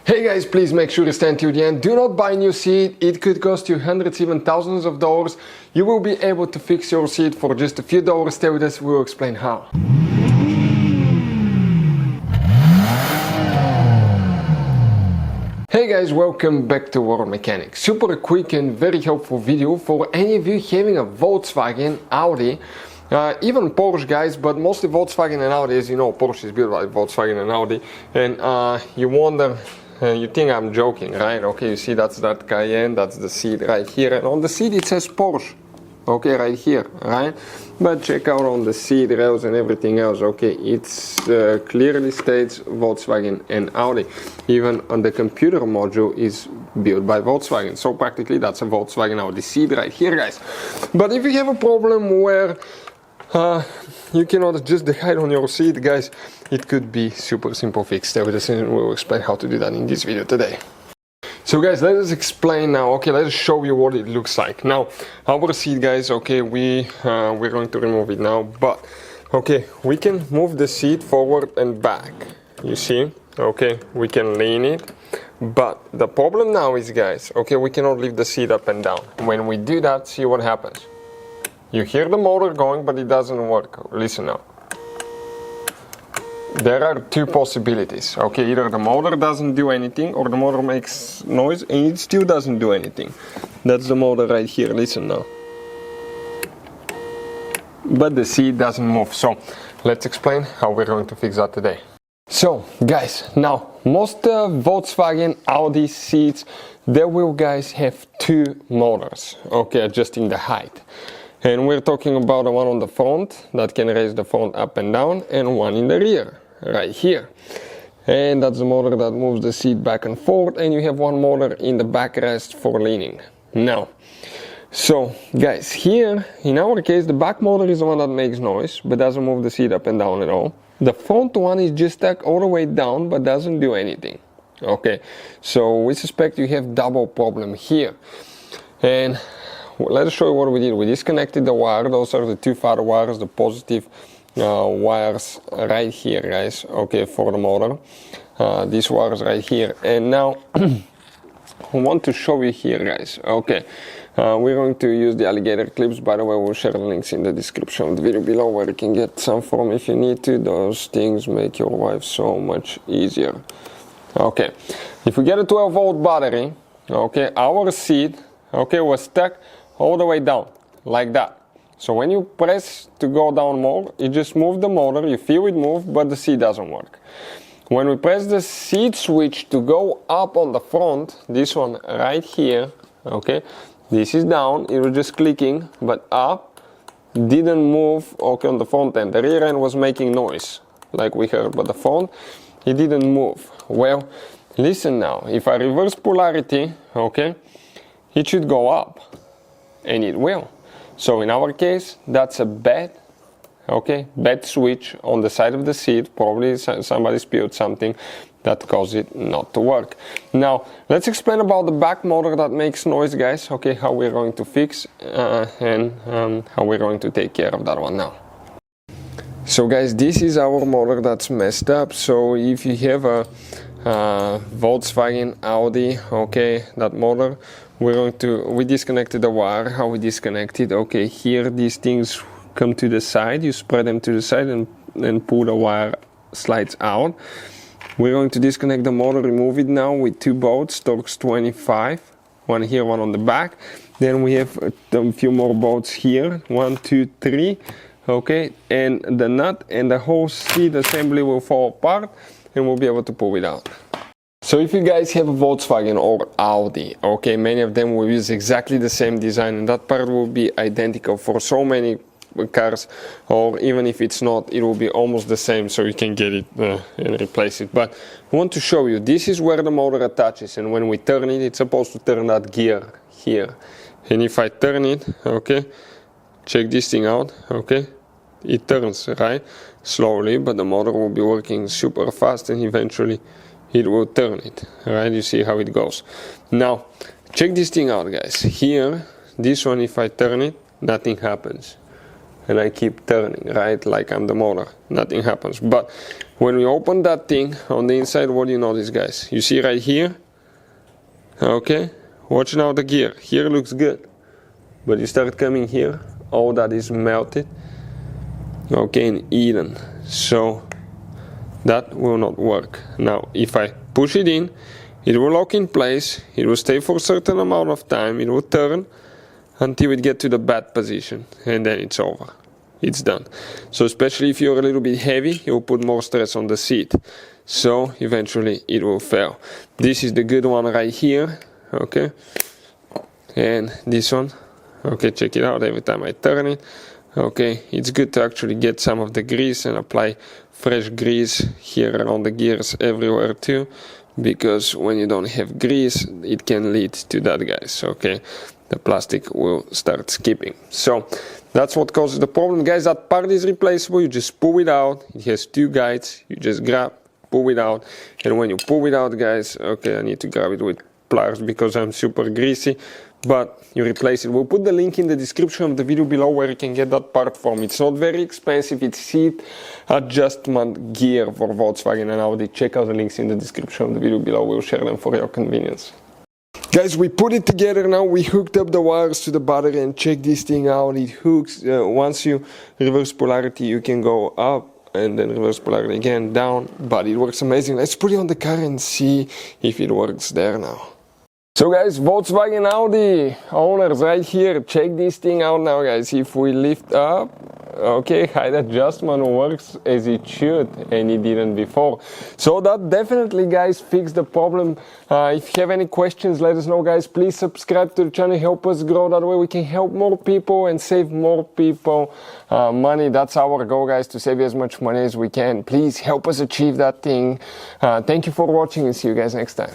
Hey guys, please make sure to stand till the end. Do not buy a new seat. It could cost you hundreds, even thousands of dollars. You will be able to fix your seat for just a few dollars. Stay with us, we will explain how. Hey guys, welcome back to World Mechanics. Super quick and very helpful video for any of you having a Volkswagen, Audi, even Porsche guys, but mostly Volkswagen and Audi. As you know, Porsche is built by Volkswagen and Audi, and you wonder, you think I'm joking, right? Okay, you see that's that Cayenne, that's the seat right here, and on the seat it says Porsche, okay, right here, right? But check out on the seat rails and everything else, okay, it's clearly states Volkswagen and Audi. Even on the computer module is built by Volkswagen, so practically that's a Volkswagen Audi seat right here, guys. But if you have a problem where you cannot adjust the height on your seat, guys, it could be super simple fix. Stay with us and we'll explain how to do that in this video today. So guys, let us explain now, okay, let us show you what it looks like. Now, our seat, guys, okay, we're going to remove it now, but, okay, we can move the seat forward and back, you see, okay, we can lean it, but the problem now is, guys, okay, we cannot lift the seat up and down. When we do that, see what happens. You hear the motor going, but it doesn't work. Listen now. There are two possibilities, okay, either the motor doesn't do anything or the motor makes noise and it still doesn't do anything. That's the motor right here, listen now. But the seat doesn't move, so let's explain how we're going to fix that today. So guys, now most Volkswagen Audi seats, they will, guys, have two motors, okay, adjusting the height. And we're talking about the one on the front that can raise the front up and down, and one in the rear right here, and that's the motor that moves the seat back and forth, and you have one motor in the backrest for leaning. Now, so guys, here in our case the back motor is the one that makes noise but doesn't move the seat up and down at all. The front one is just stuck all the way down but doesn't do anything. Okay, so we suspect you have double problem here, and let us show you what we did. We disconnected the wire. Those are the two far wires, the positive wires right here, guys, okay, for the motor. These wires right here. And now I want to show you here, guys, okay, we're going to use the alligator clips. By the way, we'll share the links in the description of the video below where you can get some from if you need to. Those things make your life so much easier. Okay, if we get a 12-volt battery, okay, our seat, okay, was stuck all the way down, like that. So when you press to go down more, you just move the motor, you feel it move, but the seat doesn't work. When we press the seat switch to go up on the front, this one right here, okay, this is down, it was just clicking, but up, didn't move, okay, on the front end. The rear end was making noise, like we heard, but the front, it didn't move. Well, listen now, if I reverse polarity, okay, it should go up. And it will. So in our case, that's a bad, okay, bad switch on the side of the seat. Probably somebody spilled something that caused it not to work. Now let's explain about the back motor that makes noise, guys, okay, how we're going to fix and how we're going to take care of that one now. So guys, this is our motor that's messed up. So if you have a Volkswagen Audi, okay, that motor, we disconnected the wire. How we disconnected, okay, here these things come to the side, you spread them to the side and pull the wire slides out. We're going to disconnect the motor, remove it now with two bolts, Torx 25, one here, one on the back. Then we have a few more bolts here, 1, 2, 3, okay, and the nut and the whole seat assembly will fall apart and we'll be able to pull it out. So if you guys have a Volkswagen or Audi, okay, many of them will use exactly the same design and that part will be identical for so many cars, or even if it's not, it will be almost the same, so you can get it and replace it. But I want to show you, this is where the motor attaches, and when we turn it, it's supposed to turn that gear here. And if I turn it, okay, check this thing out, okay, it turns, right, slowly, but the motor will be working super fast and eventually it will turn it, right? You see how it goes. Now check this thing out, guys. Here, this one, if I turn it, nothing happens, and I keep turning, right, like I'm the motor, nothing happens. But when we open that thing on the inside, what do you notice, guys? You see right here, okay, watch now the gear, here looks good, but you start coming here, all that is melted, okay, and eaten, so that will not work. Now if I push it in, it will lock in place, it will stay for a certain amount of time, it will turn until it gets to the bad position, and then it's over, it's done. So especially if you're a little bit heavy, it will put more stress on the seat, so eventually it will fail. This is the good one right here, okay, and this one, okay, check it out. Every time I turn it, okay, it's good to actually get some of the grease and apply fresh grease here around the gears everywhere too, because when you don't have grease, it can lead to that, guys, okay, the plastic will start skipping. So that's what causes the problem, guys. That part is replaceable, you just pull it out, it has two guides, you just grab, pull it out, and when you pull it out, guys, okay, I need to grab it with pliers because I'm super greasy, but you replace it. We'll put the link in the description of the video below where you can get that part from. It's not very expensive, it's seat adjustment gear for Volkswagen and Audi. Check out the links in the description of the video below, we'll share them for your convenience. Guys, we put it together now, we hooked up the wires to the battery, and check this thing out, it hooks, once you reverse polarity you can go up, and then reverse polarity again, down, but it works amazing. Let's put it on the car and see if it works there now. So guys, Volkswagen Audi owners right here, check this thing out now, guys. If we lift up, okay, height adjustment works as it should, and it didn't before. So that definitely, guys, fixed the problem. If you have any questions, let us know, guys. Please subscribe to the channel, help us grow. That way we can help more people and save more people money. That's our goal, guys, to save you as much money as we can. Please help us achieve that thing. Thank you for watching, and see you guys next time.